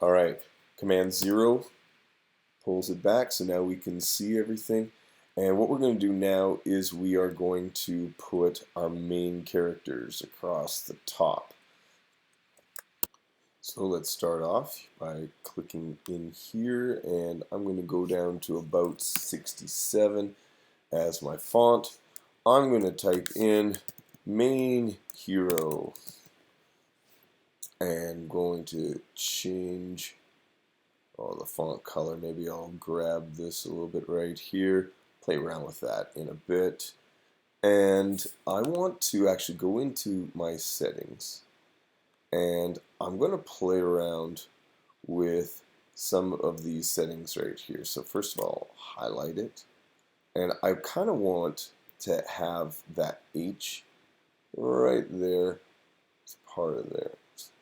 All right, Command 0 pulls it back, so now we can see everything. And what we're going to do now is we are going to put our main characters across the top. So let's start off by clicking in here, and I'm going to go down to about 67 as my font. I'm going to type in main hero and going to change the font color. Maybe I'll grab this a little bit right here, play around with that in a bit. And I want to actually go into my settings, and I'm going to play around with some of these settings right here. So first of all, highlight it, and I kind of want to have that H right there. It's part of there.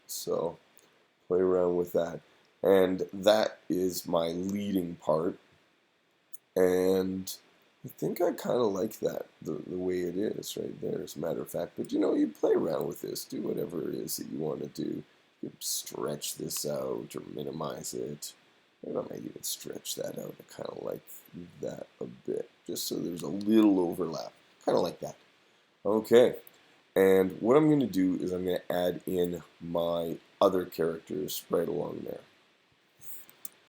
So play around with that. And that is my leading part. And I think I kind of like that, the way it is right there, as a matter of fact. But you play around with this, do whatever it is that you want to do. You can stretch this out or minimize it. I might even stretch that out. I kind of like that a bit, just so there's a little overlap. Kind of like that. Okay. And what I'm going to do is I'm going to add in my other characters right along there.